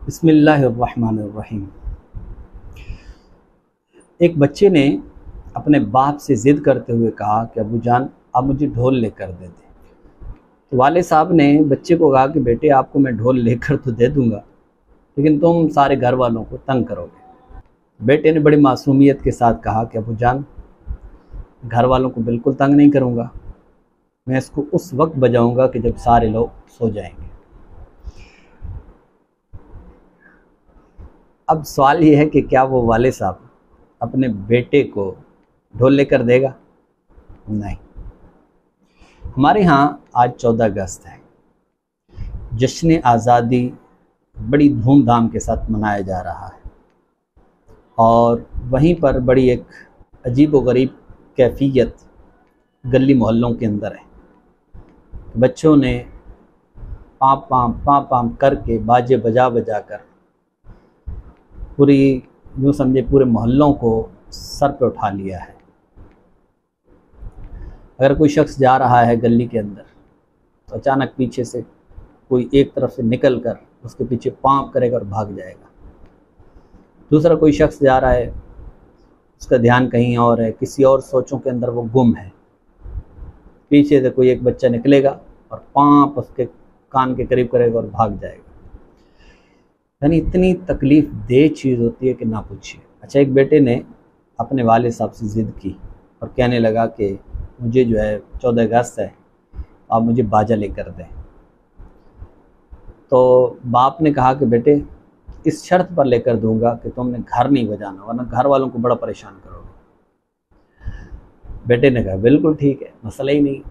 बिस्मिल्लाहिर्रहमानिर्रहीम। एक बच्चे ने अपने बाप से ज़िद करते हुए कहा कि अबू जान आप मुझे ढोल लेकर दे दें। तो वाले साहब ने बच्चे को कहा कि बेटे आपको मैं ढोल लेकर तो दे दूँगा, लेकिन तुम सारे घर वालों को तंग करोगे। बेटे ने बड़ी मासूमियत के साथ कहा कि अबू जान घर वालों को बिल्कुल तंग नहीं करूँगा, मैं इसको उस वक्त बजाऊँगा कि जब सारे लोग सो जाएंगे। अब सवाल ये है कि क्या वो वाले साहब अपने बेटे को ढोल लेकर देगा? नहीं। हमारे यहाँ आज 14 अगस्त है, जश्न आज़ादी बड़ी धूमधाम के साथ मनाया जा रहा है और वहीं पर बड़ी एक अजीब व गरीब कैफियत गली मोहल्लों के अंदर है। बच्चों ने पाम पाम करके बाजे बजा बजा कर पूरी यूँ समझे पूरे मोहल्लों को सर पे उठा लिया है। अगर कोई शख्स जा रहा है गली के अंदर तो अचानक पीछे से कोई एक तरफ से निकल कर उसके पीछे पाँव करेगा और भाग जाएगा। दूसरा कोई शख्स जा रहा है, उसका ध्यान कहीं और है, किसी और सोचों के अंदर वो गुम है। पीछे से कोई एक बच्चा निकलेगा और पाँव उसके कान के करीब करेगा और भाग जाएगा। यानी इतनी तकलीफ़ दे चीज़ होती है कि ना पूछिए। अच्छा, एक बेटे ने अपने वाले साहब से ज़िद की और कहने लगा कि मुझे जो है 14 अगस्त है, आप मुझे बाजा लेकर दें। तो बाप ने कहा कि बेटे इस शर्त पर लेकर दूंगा कि तुमने घर नहीं बजाना, वरना घर वालों को बड़ा परेशान करोगे। बेटे ने कहा बिल्कुल ठीक है, मसला ही नहीं।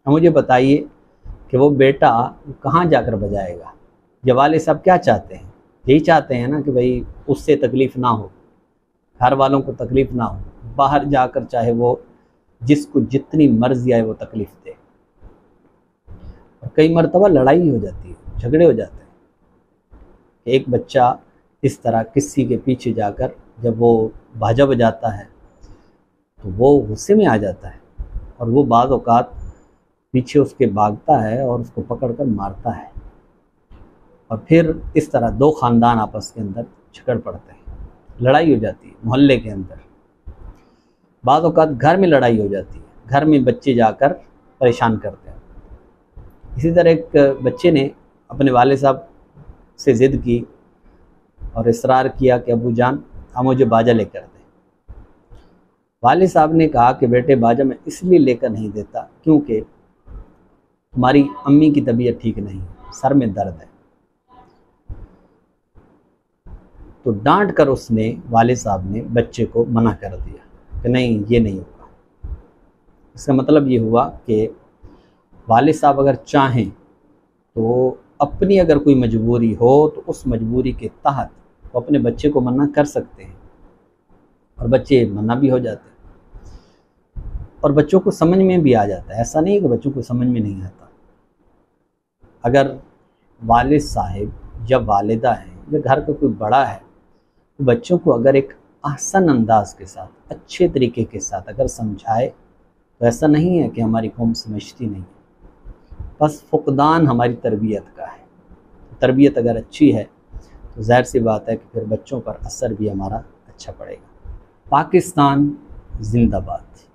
अब मुझे बताइए कि वो बेटा कहाँ जाकर बजाएगा? ये वाले साहब क्या चाहते हैं? यही चाहते हैं ना कि भाई उससे तकलीफ़ ना हो, घर वालों को तकलीफ़ ना हो, बाहर जाकर चाहे वो जिसको जितनी मर्जी आए वो तकलीफ़ दे। और कई मरतबा लड़ाई हो जाती है, झगड़े हो जाते हैं। एक बच्चा इस तरह किसी के पीछे जाकर जब वो बाजा बजाता है तो वो गुस्से में आ जाता है और वो बाज़ औक़ात पीछे उसके भागता है और उसको पकड़कर मारता है और फिर इस तरह दो ख़ानदान आपस के अंदर झगड़ पड़ते हैं, लड़ाई हो जाती है मोहल्ले के अंदर। बाज़ औक़ात घर में लड़ाई हो जाती है, घर में बच्चे जाकर परेशान करते हैं। इसी तरह एक बच्चे ने अपने वाले साहब से ज़िद की और इसरार किया कि अबू जान आप मुझे बाजा लेकर दें। वाले साहब ने कहा कि बेटे बाजा मैं इसलिए लेकर नहीं देता क्योंकि हमारी अम्मी की तबीयत ठीक नहीं, सर में दर्द है। तो डांट कर उसने वाले साहब ने बच्चे को मना कर दिया कि नहीं, ये नहीं होगा। इसका मतलब ये हुआ कि वाले साहब अगर चाहें तो अपनी अगर कोई मजबूरी हो तो उस मजबूरी के तहत वो अपने बच्चे को मना कर सकते हैं और बच्चे मना भी हो जाते हैं और बच्चों को समझ में भी आ जाता है। ऐसा नहीं है कि बच्चों को समझ में नहीं आता। अगर वालिद साहिब या वालिदा हैं या घर का कोई बड़ा है तो बच्चों को अगर एक आसान अंदाज के साथ, अच्छे तरीके के साथ अगर समझाए तो ऐसा नहीं है कि हमारी कौम समझती नहीं है, बस फुकदान हमारी तरबियत का है। तरबियत अगर अच्छी है तो ज़ाहिर सी बात है कि फिर बच्चों पर असर भी हमारा अच्छा पड़ेगा। पाकिस्तान जिंदाबाद।